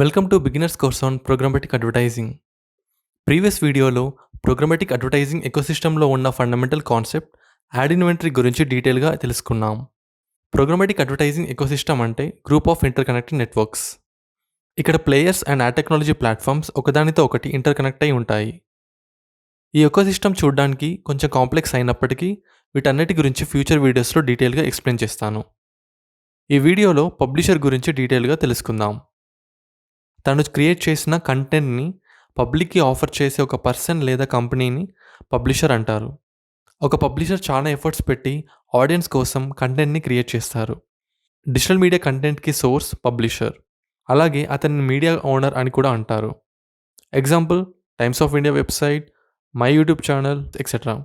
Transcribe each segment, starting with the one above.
Welcome to beginners course on programmatic advertising. Previous వీడియోలో programmatic advertising ఎకోసిస్టంలో ఉన్న fundamental concept add inventory గురించి డీటెయిల్గా తెలుసుకున్నాం. ప్రోగ్రామాటిక్ అడ్వర్టైజింగ్ ఎకోసిస్టమ్ అంటే గ్రూప్ ఆఫ్ ఇంటర్కనెక్టెడ్ నెట్వర్క్స్. ఇక్కడ players and add technology platforms ఒకదానితో ఒకటి ఇంటర్కనెక్ట్ అయి ఉంటాయి. ఈ ఎకోసిస్టమ్ చూడడానికి కొంచెం కాంప్లెక్స్ అయినప్పటికీ వీటన్నిటి గురించి ఫ్యూచర్ వీడియోస్లో డీటెయిల్గా ఎక్స్ప్లెయిన్ చేస్తాను. ఈ వీడియోలో పబ్లిషర్ గురించి డీటెయిల్గా తెలుసుకుందాం. తను క్రియేట్ చేసిన కంటెంట్ని పబ్లిక్కి ఆఫర్ చేసే ఒక పర్సన్ లేదా కంపెనీని పబ్లిషర్ అంటారు. ఒక పబ్లిషర్ చాలా ఎఫర్ట్స్ పెట్టి ఆడియన్స్ కోసం కంటెంట్ని క్రియేట్ చేస్తారు. డిజిటల్ మీడియా కంటెంట్కి సోర్స్ పబ్లిషర్. అలాగే అతన్ని మీడియా ఓనర్ అని కూడా అంటారు. Example Times of India website, my YouTube channel etcetera.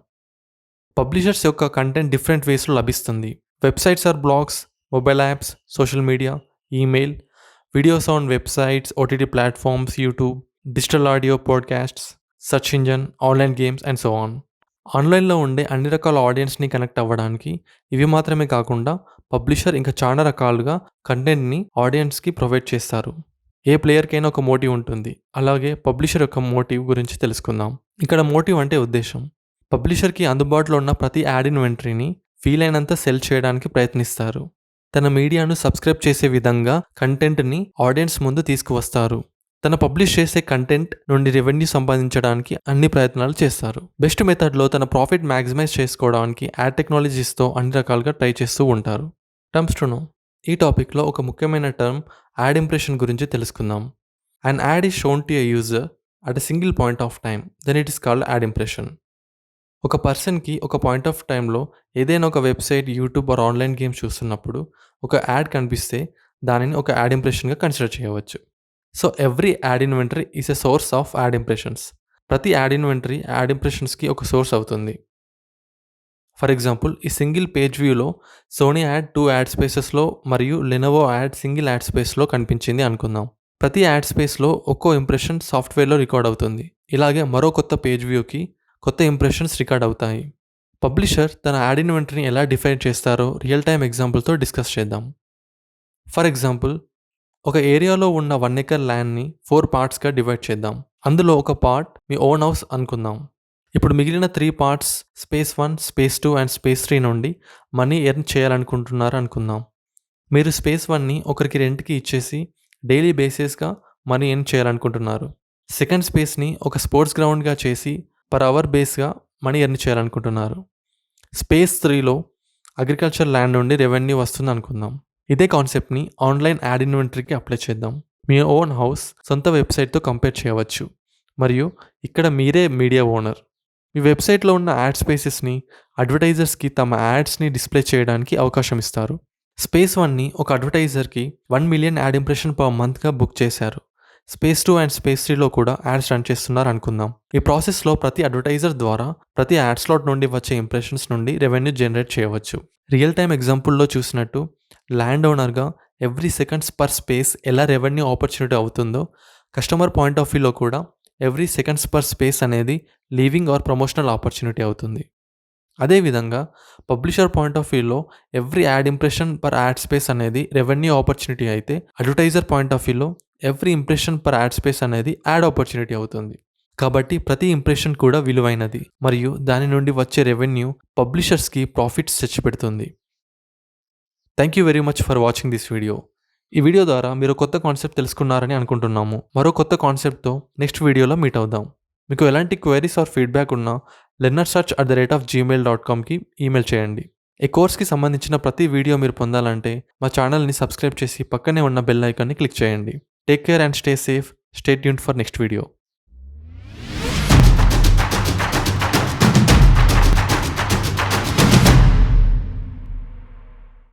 Publishers యొక్క కంటెంట్ డిఫరెంట్ వేస్లో లభిస్తుంది. Websites or blogs, mobile apps, social media, email, videos on websites, OTT platforms, YouTube, digital audio podcasts, search engine, online games and so on. ఆన్లైన్లో ఉండే అన్ని రకాల ఆడియన్స్ని connect అవ్వడానికి ఇవి మాత్రమే కాకుండా పబ్లిషర్ ఇంకా చాలా రకాలుగా కంటెంట్ని ఆడియన్స్కి ప్రొవైడ్ చేస్తారు. ఏ ప్లేయర్కైనా ఒక మోటివ్ ఉంటుంది. అలాగే పబ్లిషర్ యొక్క మోటివ్ గురించి తెలుసుకుందాం. ఇక్కడ మోటివ్ అంటే ఉద్దేశం. పబ్లిషర్కి అందుబాటులో ఉన్న ప్రతి యాడ్ ఇన్వెంటరీని వీలైనంత సెల్ చేయడానికి ప్రయత్నిస్తారు. తన మీడియాను సబ్స్క్రైబ్ చేసే విధంగా కంటెంట్ని ఆడియన్స్ ముందు తీసుకువస్తారు. తన పబ్లిష్ చేసే కంటెంట్ నుండి రెవెన్యూ సంపాదించడానికి అన్ని ప్రయత్నాలు చేస్తారు. బెస్ట్ మెథడ్లో తన ప్రాఫిట్ మ్యాక్సిమైజ్ చేసుకోవడానికి యాడ్ టెక్నాలజీస్తో అన్ని రకాలుగా ట్రై చేస్తూ ఉంటారు. Terms to know. ఈ టాపిక్లో ఒక ముఖ్యమైన టర్మ్ యాడ్ ఇంప్రెషన్ గురించి తెలుసుకుందాం. And ad is shown to a user at a single point of time, then it is called ad impression. ఒక పర్సన్కి ఒక పాయింట్ ఆఫ్ టైంలో ఏదైనా ఒక website, YouTube or online games చూస్తున్నప్పుడు ఒక యాడ్ కనిపిస్తే దానిని ఒక యాడ్ ఇంప్రెషన్గా కన్సిడర్ చేయవచ్చు. So every add inventory is a source of add impressions. ప్రతి యాడ్ ఇన్వెంటరీ యాడ్ ఇంప్రెషన్స్కి ఒక సోర్స్ అవుతుంది. ఫర్ ఎగ్జాంపుల్, ఈ సింగిల్ పేజ్ వ్యూలో సోనీ యాడ్ 2 యాడ్ స్పేసెస్లో మరియు లెనోవో యాడ్ సింగిల్ యాడ్ స్పేస్లో కనిపించింది అనుకుందాం. ప్రతి యాడ్ స్పేస్లో ఒక్కో ఇంప్రెషన్ సాఫ్ట్వేర్లో రికార్డ్ అవుతుంది. ఇలాగే మరో కొత్త పేజ్ వ్యూకి కొత్త ఇంప్రెషన్స్ రికార్డ్ అవుతాయి. పబ్లిషర్ తన యాడ్ ఇన్వెంటరీని ఎలా డిఫైన్ చేస్తారో రియల్ టైమ్ ఎగ్జాంపుల్తో డిస్కస్ చేద్దాం. ఫర్ ఎగ్జాంపుల్, ఒక ఏరియాలో ఉన్న 1 acre ల్యాండ్ని 4 పార్ట్స్గా డివైడ్ చేద్దాం. అందులో ఒక పార్ట్ మీ ఓన్ హౌస్ అనుకుందాం. ఇప్పుడు మిగిలిన 3 parts space 1, space 2 and space 3 నుండి మనీ ఎర్న్ చేయాలనుకుంటున్నారు అనుకుందాం. మీరు స్పేస్ 1ని ఒకరికి రెంట్కి ఇచ్చేసి డైలీ బేసిస్గా మనీ ఎర్న్ చేయాలనుకుంటున్నారు. సెకండ్ స్పేస్ని ఒక స్పోర్ట్స్ గ్రౌండ్గా చేసి పర్ అవర్ బేస్గా మనీ ఎర్న్ చేయాలనుకుంటున్నారు. స్పేస్ 3లో అగ్రికల్చర్ ల్యాండ్ నుండి రెవెన్యూ వస్తుంది అనుకుందాం. ఇదే కాన్సెప్ట్ని ఆన్లైన్ యాడ్ ఇన్వెంటరీకి అప్లై చేద్దాం. మీ ఓన్ హౌస్ సొంత వెబ్సైట్తో కంపేర్ చేయవచ్చు మరియు ఇక్కడ మీరే మీడియా ఓనర్. మీ వెబ్సైట్లో ఉన్న యాడ్ స్పేసెస్ని అడ్వర్టైజర్స్కి తమ యాడ్స్ని డిస్ప్లే చేయడానికి అవకాశం ఇస్తారు. స్పేస్ 1ని ఒక అడ్వర్టైజర్కి 1 million యాడ్ ఇంప్రెషన్ పర్ మంత్గా బుక్ చేశారు. స్పేస్ 2 అండ్ స్పేస్ 3లో కూడా యాడ్స్ రన్ చేస్తున్నారు అనుకుందాం. ఈ ప్రాసెస్లో ప్రతి అడ్వర్టైజర్ ద్వారా ప్రతి యాడ్ స్లాట్ నుండి వచ్చే ఇంప్రెషన్స్ నుండి రెవెన్యూ జనరేట్ చేయవచ్చు. రియల్ టైమ్ ఎగ్జాంపుల్లో చూసినట్టు ల్యాండ్ ఓనర్గా ఎవ్రీ సెకండ్స్ పర్ స్పేస్ ఎలా రెవెన్యూ ఆపర్చునిటీ అవుతుందో, కస్టమర్ పాయింట్ ఆఫ్ వ్యూలో కూడా ఎవ్రీ సెకండ్స్ పర్ స్పేస్ అనేది లీవింగ్ ఆర్ ప్రమోషనల్ ఆపర్చునిటీ అవుతుంది. అదేవిధంగా పబ్లిషర్ పాయింట్ ఆఫ్ వ్యూలో every ad impression per ad space అనేది రెవెన్యూ ఆపర్చునిటీ అయితే, అడ్వర్టైజర్ పాయింట్ ఆఫ్ వ్యూలో every impression per ad space అనేది యాడ్ ఆపర్చునిటీ అవుతుంది. కాబట్టి ప్రతి ఇంప్రెషన్ కూడా విలువైనది మరియు దాని నుండి వచ్చే రెవెన్యూ పబ్లిషర్స్కి ప్రాఫిట్స్ తెచ్చిపెడుతుంది. Thank you very much for watching this video. ఈ వీడియో ద్వారా మీరు కొత్త కాన్సెప్ట్ తెలుసుకున్నారని అనుకుంటున్నాము. మరో కొత్త కాన్సెప్ట్తో నెక్స్ట్ వీడియోలో మీట్ అవుదాం. మీకు ఎలాంటి క్వైరీస్ ఆర్ ఫీడ్బ్యాక్ ఉన్నా learnersearch@gmail.comకి ఈమెయిల్ చేయండి. ఈ కోర్స్కి సంబంధించిన ప్రతి వీడియో మీరు పొందాలంటే మా ఛానల్ని సబ్స్క్రైబ్ చేసి పక్కనే ఉన్న బెల్ ఐకాన్ని క్లిక్ చేయండి. Take care and stay safe. Stay tuned for next video.